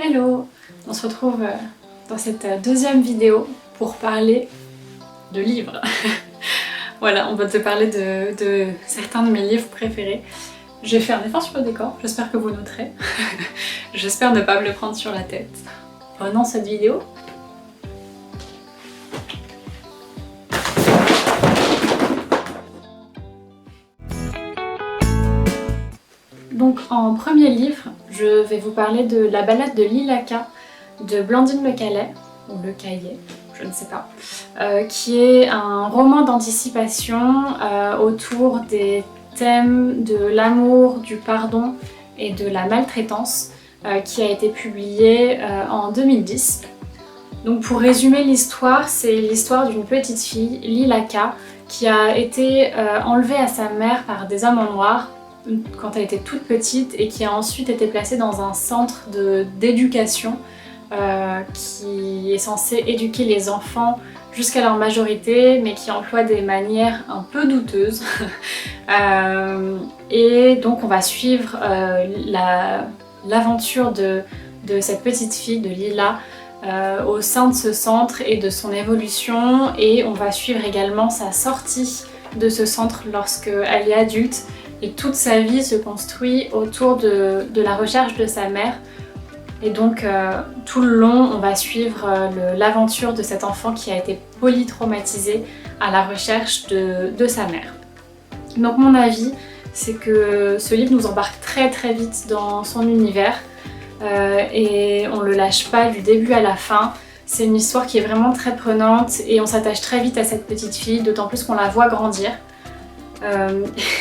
Hello! On se retrouve dans cette deuxième vidéo pour parler de livres. Voilà, on va te parler de certains de mes livres préférés. J'ai fait un effort sur le décor, j'espère que vous noterez. J'espère ne pas me le prendre sur la tête pendant cette vidéo. Donc en premier livre, je vais vous parler de La balade de Lilaka de Blandine Le Callais, ou Le Caillet, je ne sais pas, qui est un roman d'anticipation autour des thèmes de l'amour, du pardon et de la maltraitance, qui a été publié en 2010. Donc pour résumer l'histoire, c'est l'histoire d'une petite fille, Lilaka, qui a été enlevée à sa mère par des hommes en noir quand elle était toute petite et qui a ensuite été placée dans un centre d'éducation qui est censé éduquer les enfants jusqu'à leur majorité, mais qui emploie des manières un peu douteuses. Et donc on va suivre l'aventure de cette petite fille, de Lila, au sein de ce centre et de son évolution, et on va suivre également sa sortie de ce centre lorsqu'elle est adulte, et toute sa vie se construit autour de la recherche de sa mère. Et donc tout le long on va suivre l'aventure de cet enfant qui a été polytraumatisé à la recherche de sa mère. Donc mon avis, c'est que ce livre nous embarque très vite dans son univers et on le lâche pas du début à la fin. C'est une histoire qui est vraiment très prenante et on s'attache très vite à cette petite fille, d'autant plus qu'on la voit grandir.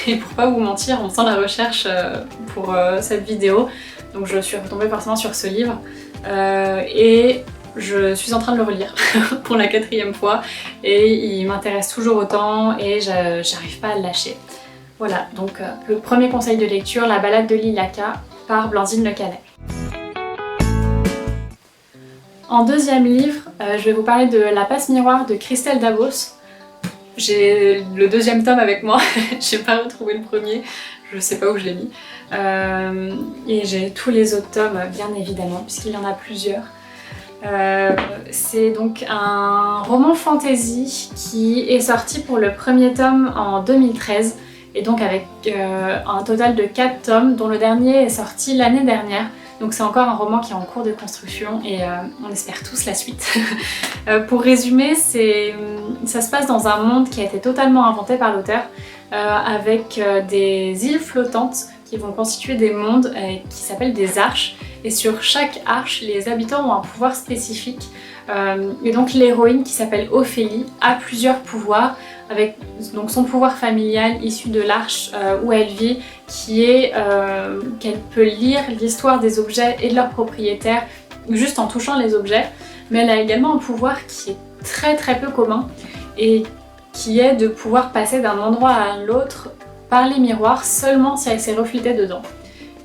Et pour pas vous mentir, on sent la recherche pour cette vidéo, donc je suis retombée forcément sur ce livre et je suis en train de le relire pour la 4e fois et il m'intéresse toujours autant et j'arrive pas à le lâcher. Voilà, donc le premier conseil de lecture, La balade de Lilaka par Blandine Le Callais. En deuxième livre, je vais vous parler de La passe miroir de Christelle Davos. J'ai le 2e tome avec moi, j'ai pas retrouvé le premier, je sais pas où je l'ai mis. Et j'ai tous les autres tomes bien évidemment, puisqu'il y en a plusieurs. C'est donc un roman fantasy qui est sorti pour le premier tome en 2013, et donc avec un total de 4 tomes, dont le dernier est sorti l'année dernière. Donc c'est encore un roman qui est en cours de construction et on espère tous la suite. Pour résumer, ça se passe dans un monde qui a été totalement inventé par l'auteur, avec des îles flottantes qui vont constituer des mondes qui s'appellent des arches. Et sur chaque arche, les habitants ont un pouvoir spécifique. Et donc l'héroïne, qui s'appelle Ophélie, a plusieurs pouvoirs, avec donc son pouvoir familial issu de l'arche où elle vit, qui est qu'elle peut lire l'histoire des objets et de leurs propriétaires juste en touchant les objets, mais elle a également un pouvoir qui est très peu commun et qui est de pouvoir passer d'un endroit à l'autre par les miroirs seulement si elle s'est reflétée dedans.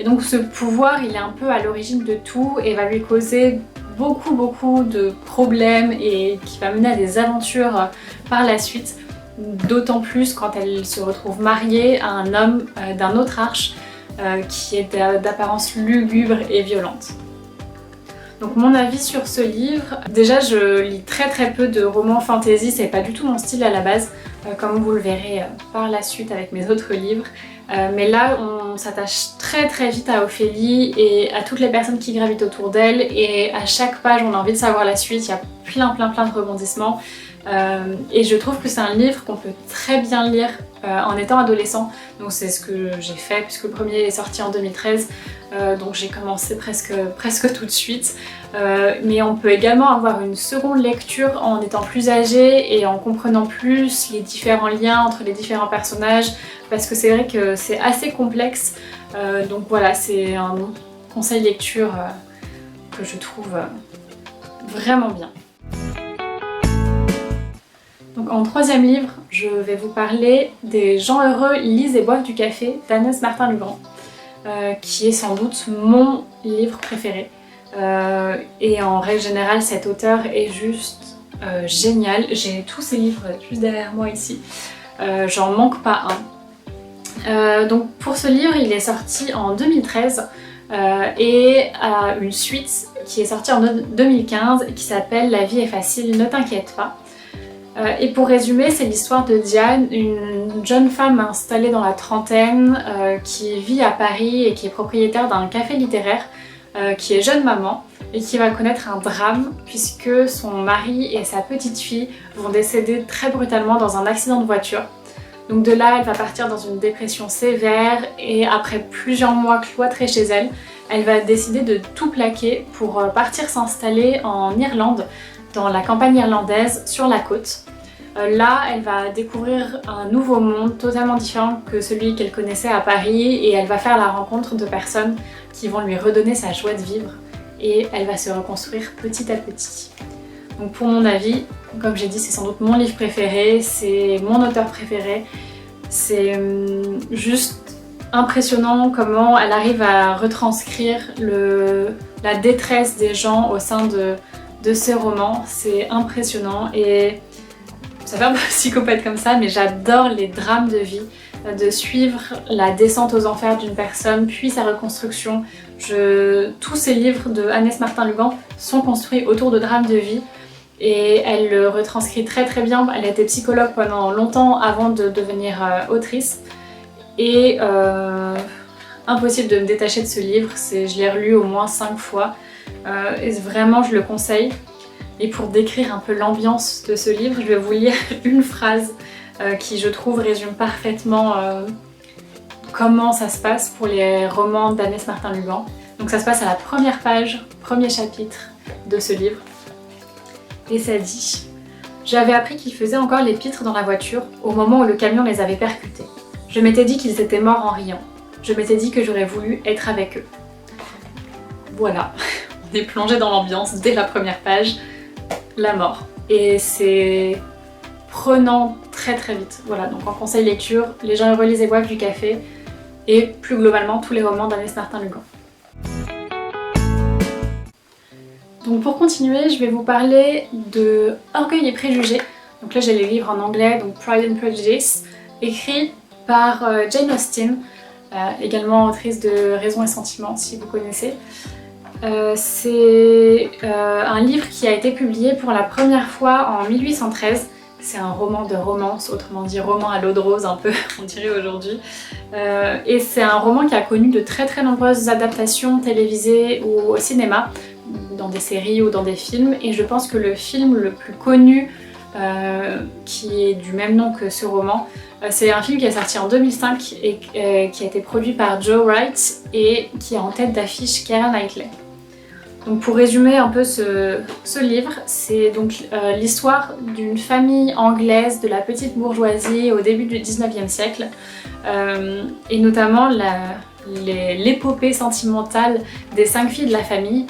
Et donc ce pouvoir, il est un peu à l'origine de tout et va lui causer beaucoup de problèmes et qui va mener à des aventures par la suite. D'autant plus quand elle se retrouve mariée à un homme d'un autre arche qui est d'apparence lugubre et violente. Donc mon avis sur ce livre, déjà je lis très peu de romans fantasy, c'est pas du tout mon style à la base, comme vous le verrez par la suite avec mes autres livres. Mais là on s'attache très vite à Ophélie et à toutes les personnes qui gravitent autour d'elle, et à chaque page on a envie de savoir la suite, il y a plein de rebondissements. Et je trouve que c'est un livre qu'on peut très bien lire en étant adolescent, donc c'est ce que j'ai fait puisque le premier est sorti en 2013, donc j'ai commencé presque tout de suite, mais on peut également avoir une seconde lecture en étant plus âgé et en comprenant plus les différents liens entre les différents personnages, parce que c'est vrai que c'est assez complexe, donc voilà, c'est un conseil lecture que je trouve vraiment bien. Donc en 3e livre, je vais vous parler des gens heureux lisent et boivent du café d'Agnès Martin-Legrand, qui est sans doute mon livre préféré. Et en règle générale, cet auteur est juste génial. J'ai tous ses livres juste derrière moi ici, j'en manque pas un. Donc pour ce livre, il est sorti en 2013. et à une suite qui est sortie en 2015 et qui s'appelle La vie est facile, ne t'inquiète pas. Et pour résumer, c'est l'histoire de Diane, une jeune femme installée dans la trentaine qui vit à Paris et qui est propriétaire d'un café littéraire, qui est jeune maman et qui va connaître un drame puisque son mari et sa petite fille vont décéder très brutalement dans un accident de voiture. Donc de là, elle va partir dans une dépression sévère et après plusieurs mois cloîtrée chez elle, elle va décider de tout plaquer pour partir s'installer en Irlande, dans la campagne irlandaise, sur la côte. Là, elle va découvrir un nouveau monde totalement différent que celui qu'elle connaissait à Paris et elle va faire la rencontre de personnes qui vont lui redonner sa joie de vivre et elle va se reconstruire petit à petit. Donc pour mon avis, comme j'ai dit, c'est sans doute mon livre préféré, c'est mon auteur préféré. C'est juste impressionnant comment elle arrive à retranscrire la détresse des gens au sein de ses romans. C'est impressionnant et ça fait un peu psychopathe comme ça, mais j'adore les drames de vie, de suivre la descente aux enfers d'une personne, puis sa reconstruction. Tous ces livres de Agnès Martin-Lugan sont construits autour de drames de vie et elle le retranscrit très très bien. Elle a été psychologue pendant longtemps avant de devenir autrice et impossible de me détacher de ce livre. Je l'ai relu au moins 5 fois et vraiment je le conseille. Et pour décrire un peu l'ambiance de ce livre, je vais vous lire une phrase qui, je trouve, résume parfaitement comment ça se passe pour les romans d'Agnès Martin-Lugan. Donc ça se passe à la première page, premier chapitre de ce livre. Et ça dit « J'avais appris qu'ils faisaient encore les pitres dans la voiture au moment où le camion les avait percutés. Je m'étais dit qu'ils étaient morts en riant. Je m'étais dit que j'aurais voulu être avec eux. » Voilà, on est plongé dans l'ambiance dès la première page. La mort. Et c'est prenant très très vite. Voilà, donc en conseil lecture, Les gens heureux, lisent et boivent du café et plus globalement tous les romans d'Agnès Martin-Lugan. Donc pour continuer, je vais vous parler de Orgueil et préjugés. Donc là j'ai les livres en anglais, donc Pride and Prejudice, écrit par Jane Austen, également autrice de Raison et Sentiment si vous connaissez. C'est un livre qui a été publié pour la première fois en 1813. C'est un roman de romance, autrement dit roman à l'eau de rose un peu, on dirait aujourd'hui. Et c'est un roman qui a connu de très très nombreuses adaptations télévisées ou au cinéma, dans des séries ou dans des films. Et je pense que le film le plus connu, qui est du même nom que ce roman, c'est un film qui est sorti en 2005 et qui a été produit par Joe Wright et qui a en tête d'affiche Keira Knightley. Donc pour résumer un peu ce livre, c'est donc l'histoire d'une famille anglaise de la petite bourgeoisie au début du 19e siècle et notamment l'épopée sentimentale des 5 filles de la famille.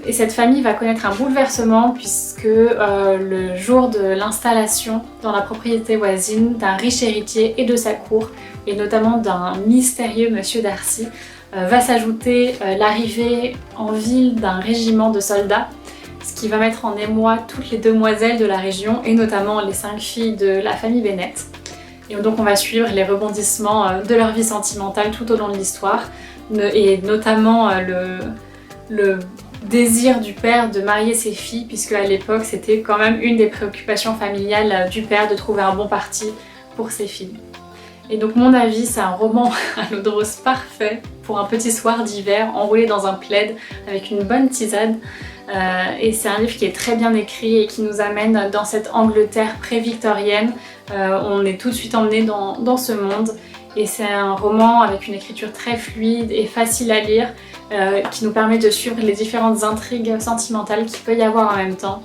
Et cette famille va connaître un bouleversement puisque le jour de l'installation dans la propriété voisine d'un riche héritier et de sa cour, et notamment d'un mystérieux monsieur Darcy, va s'ajouter l'arrivée en ville d'un régiment de soldats, ce qui va mettre en émoi toutes les demoiselles de la région et notamment les 5 filles de la famille Bennet. Et donc on va suivre les rebondissements de leur vie sentimentale tout au long de l'histoire et notamment le désir du père de marier ses filles puisque à l'époque c'était quand même une des préoccupations familiales du père de trouver un bon parti pour ses filles. Et donc mon avis, c'est un roman à l'eau de rose parfait pour un petit soir d'hiver enroulé dans un plaid avec une bonne tisane. Et c'est un livre qui est très bien écrit et qui nous amène dans cette Angleterre pré-victorienne. On est tout de suite emmené dans ce monde. Et c'est un roman avec une écriture très fluide et facile à lire qui nous permet de suivre les différentes intrigues sentimentales qu'il peut y avoir en même temps.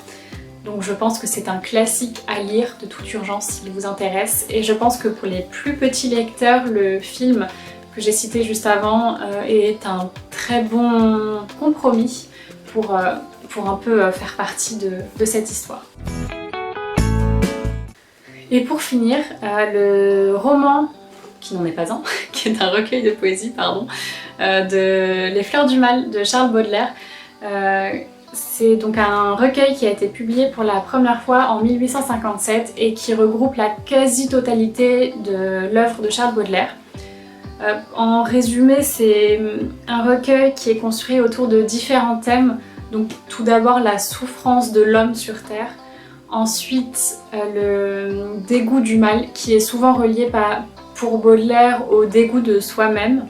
Donc je pense que c'est un classique à lire de toute urgence s'il vous intéresse. Et je pense que pour les plus petits lecteurs, le film que j'ai cité juste avant est un très bon compromis pour un peu faire partie de cette histoire. Et pour finir, le roman, qui n'en est pas un, qui est un recueil de poésie, de Les Fleurs du Mal de Charles Baudelaire. C'est donc un recueil qui a été publié pour la première fois en 1857 et qui regroupe la quasi-totalité de l'œuvre de Charles Baudelaire. En résumé, c'est un recueil qui est construit autour de différents thèmes. Donc tout d'abord la souffrance de l'homme sur Terre, ensuite le dégoût du mal qui est souvent relié pour Baudelaire au dégoût de soi-même.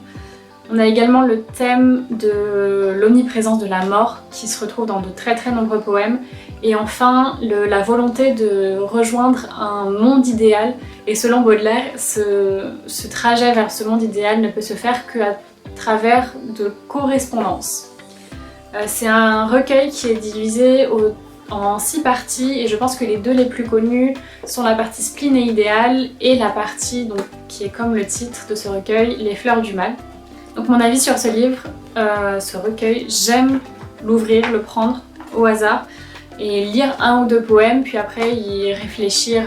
On a également le thème de l'omniprésence de la mort qui se retrouve dans de très nombreux poèmes. Et enfin, la volonté de rejoindre un monde idéal. Et selon Baudelaire, ce trajet vers ce monde idéal ne peut se faire qu'à travers de correspondances. C'est un recueil qui est divisé en 6 parties et je pense que les 2 les plus connues sont la partie Spleen et idéal et la partie donc, qui est comme le titre de ce recueil, Les fleurs du mal. Donc mon avis sur ce livre, ce recueil, j'aime l'ouvrir, le prendre au hasard et lire 1 ou 2 poèmes, puis après y réfléchir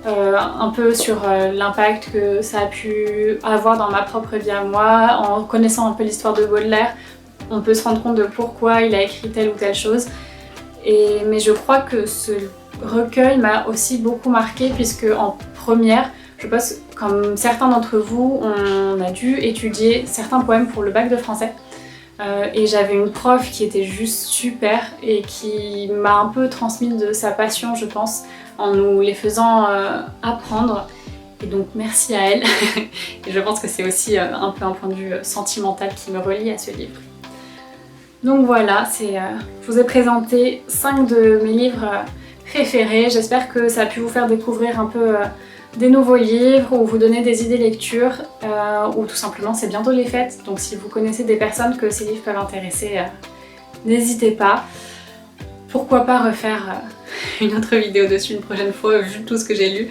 un peu sur l'impact que ça a pu avoir dans ma propre vie à moi. En connaissant un peu l'histoire de Baudelaire, on peut se rendre compte de pourquoi il a écrit telle ou telle chose. Mais je crois que ce recueil m'a aussi beaucoup marqué puisque en première, je pense comme certains d'entre vous, on a dû étudier certains poèmes pour le bac de français. Et j'avais une prof qui était juste super et qui m'a un peu transmis de sa passion, je pense, en nous les faisant apprendre. Et donc merci à elle. Et je pense que c'est aussi un peu un point de vue sentimental qui me relie à ce livre. Donc voilà, je vous ai présenté 5 de mes livres préférés. J'espère que ça a pu vous faire découvrir un peu des nouveaux livres ou vous donner des idées lecture ou tout simplement c'est bientôt les fêtes. Donc si vous connaissez des personnes que ces livres peuvent intéresser, n'hésitez pas. Pourquoi pas refaire une autre vidéo dessus une prochaine fois vu tout ce que j'ai lu.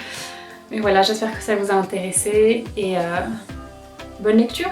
Mais voilà, j'espère que ça vous a intéressé et bonne lecture!